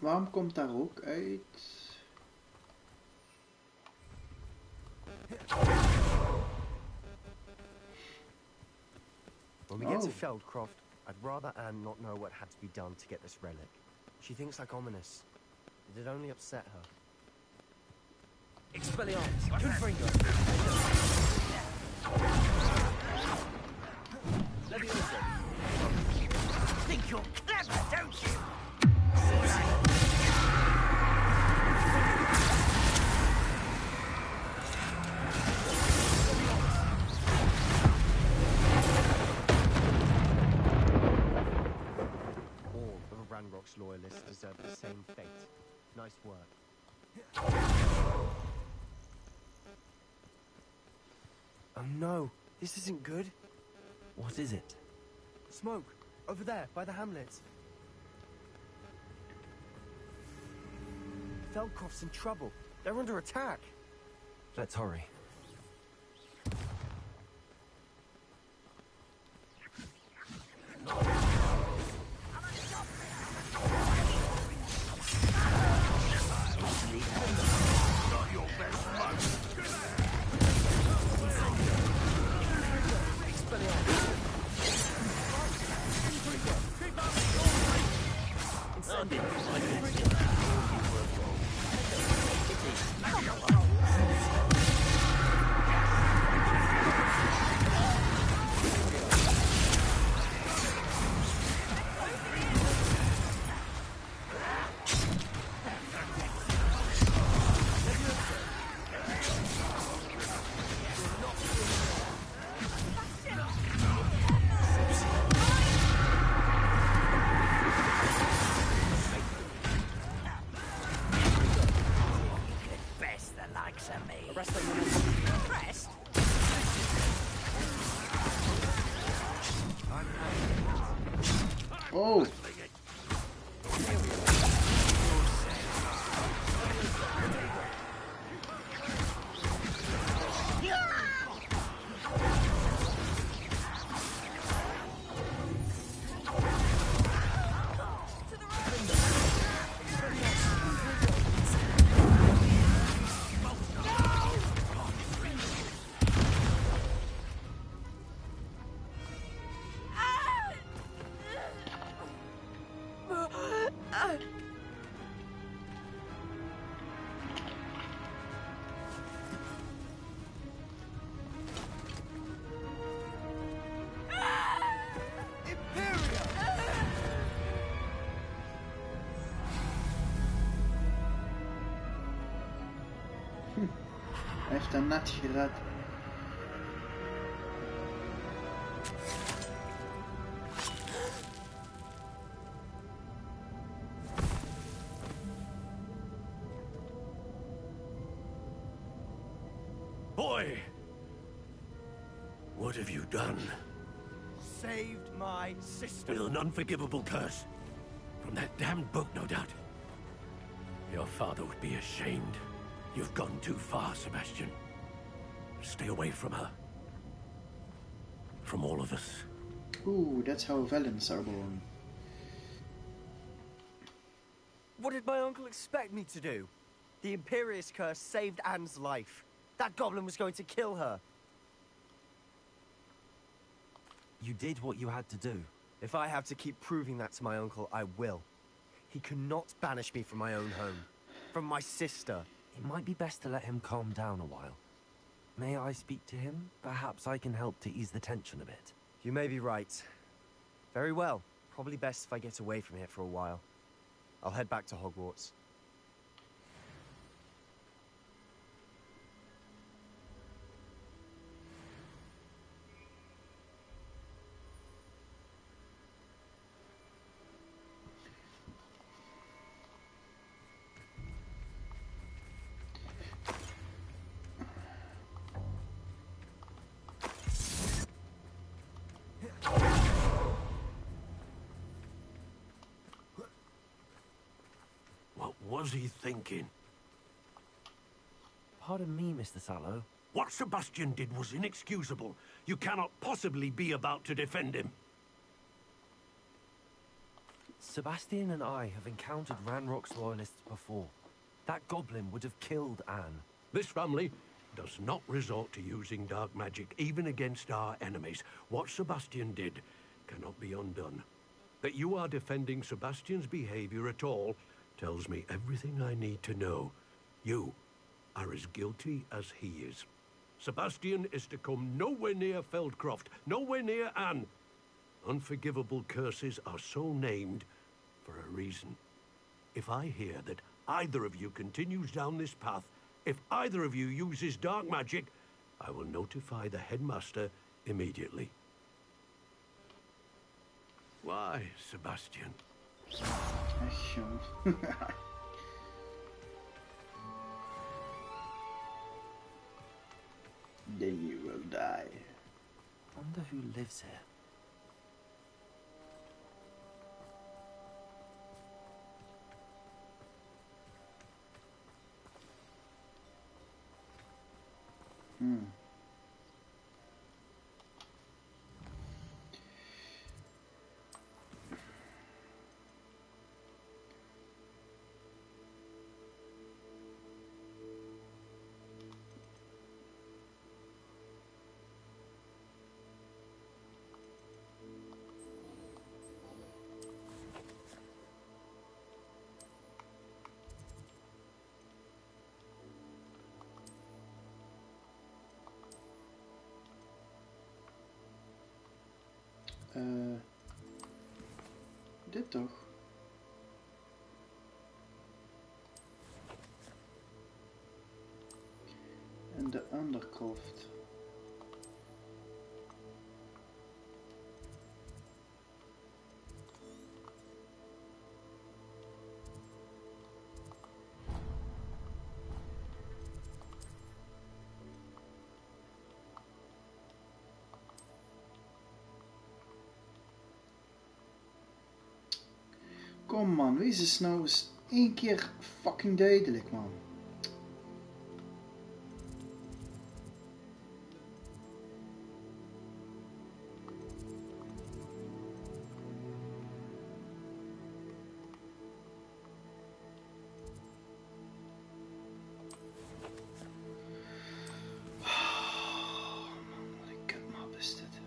Waarom komt daar ook uit? When we get to Feldcroft, I'd rather Anne not know what had to be done to get this relic. She thinks like Ominous. It'd only upset her. Expelliarmus! Confringo! Leviosa! Think you're clever, don't you? All of Ranrock's loyalists deserve the same fate. Nice work. Oh no, this isn't good. What is it? Smoke, over there, by the hamlet. Feldcroft's in trouble. They're under attack. Let's hurry. Oh! Hij heeft hem net gered. Boy! What have you done? Saved my sister. With an unforgivable curse. From that damned book, no doubt. Your father would be ashamed. You've gone too far, Sebastian. Stay away from her. From all of us. Ooh, that's how villains are born. What did my uncle expect me to do? The Imperious curse saved Anne's life. That goblin was going to kill her. You did what you had to do. If I have to keep proving that to my uncle, I will. He cannot banish me from my own home. from my sister. It might be best to let him calm down a while. May I speak to him? Perhaps I can help to ease the tension a bit. You may be right. Very well. Probably best if I get away from here for a while. I'll head back to Hogwarts. What was he thinking? Pardon me, Mr. Sallow. What Sebastian did was inexcusable. You cannot possibly be about to defend him. Sebastian and I have encountered Ranrock's loyalists before. That goblin would have killed Anne. This family does not resort to using dark magic, even against our enemies. What Sebastian did cannot be undone. That you are defending Sebastian's behavior at all tells me everything I need to know. You are as guilty as he is. Sebastian is to come nowhere near Feldcroft, nowhere near Anne. Unforgivable curses are so named for a reason. If I hear that either of you continues down this path, if either of you uses dark magic, I will notify the headmaster immediately. Why, Sebastian? Echt, jong. Then you will die. Wonder who lives here. Dit toch? En de undercroft. Kom man, wees eens nou eens één keer fucking duidelijk, man. Oh, man, wat een kutmap is dit.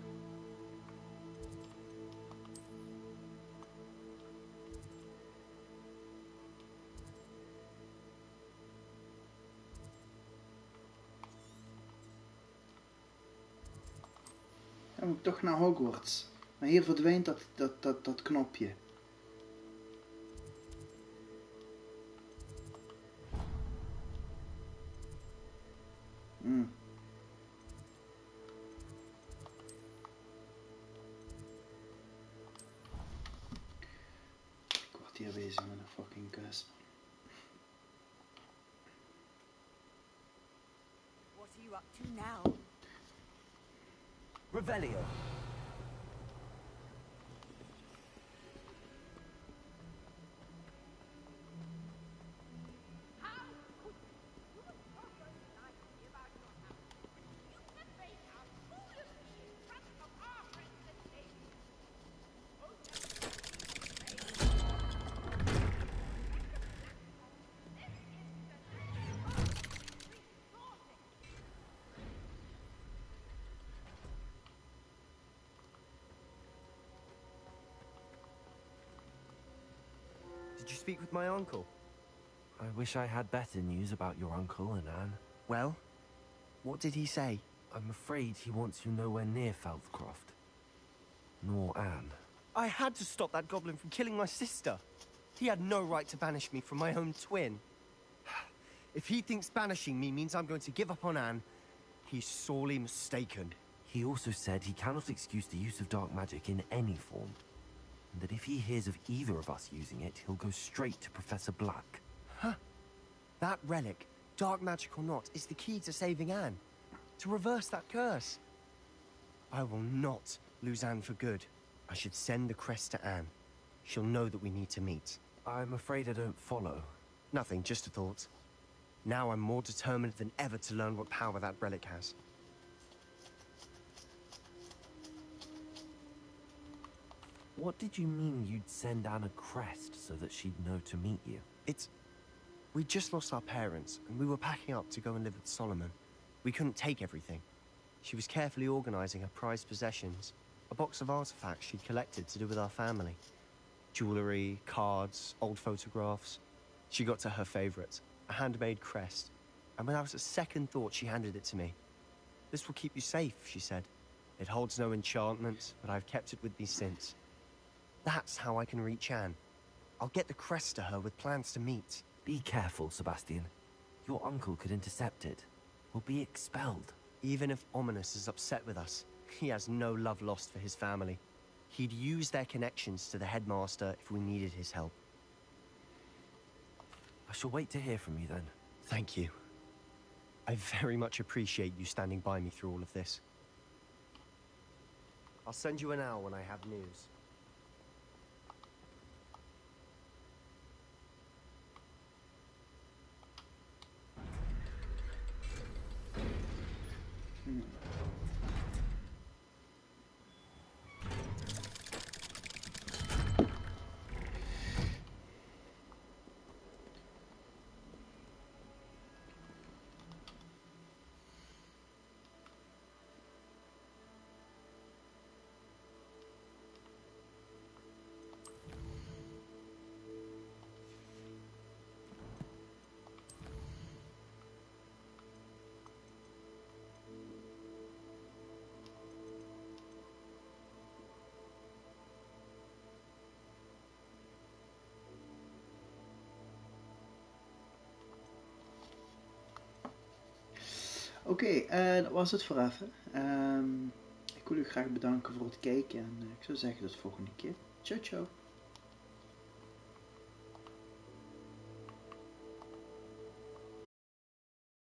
Dan moet ik toch naar Hogwarts. Maar hier verdwijnt dat knopje. Ik word hier bezig met een fucking kus. What are you up to now? Revelio. Did you speak with my uncle? I wish I had better news about your uncle and Anne. Well, what did he say? I'm afraid he wants you nowhere near Feldcroft. Nor Anne. I had to stop that goblin from killing my sister. He had no right to banish me from my own twin. If he thinks banishing me means I'm going to give up on Anne, he's sorely mistaken. He also said he cannot excuse the use of dark magic in any form. And that if he hears of either of us using it, he'll go straight to Professor Black. Huh. That relic, dark magic or not, is the key to saving Anne. To reverse that curse. I will not lose Anne for good. I should send the crest to Anne. She'll know that we need to meet. I'm afraid I don't follow. Nothing, just a thought. Now I'm more determined than ever to learn what power that relic has. What did you mean you'd send Anne a crest so that she'd know to meet you? We just lost our parents, and we were packing up to go and live with Solomon. We couldn't take everything. She was carefully organizing her prized possessions, a box of artifacts she'd collected to do with our family. Jewelry, cards, old photographs. She got to her favorite, a handmade crest, and without a second thought she handed it to me. This will keep you safe, she said. It holds no enchantment, but I've kept it with me since. That's how I can reach Anne. I'll get the crest to her with plans to meet. Be careful, Sebastian. Your uncle could intercept it. We'll be expelled. Even if Ominous is upset with us, he has no love lost for his family. He'd use their connections to the headmaster if we needed his help. I shall wait to hear from you then. Thank you. I very much appreciate you standing by me through all of this. I'll send you an hour when I have news. Oké, dat was het voor even. Ik wil u graag bedanken voor het kijken en ik zou zeggen tot de volgende keer. Ciao, ciao.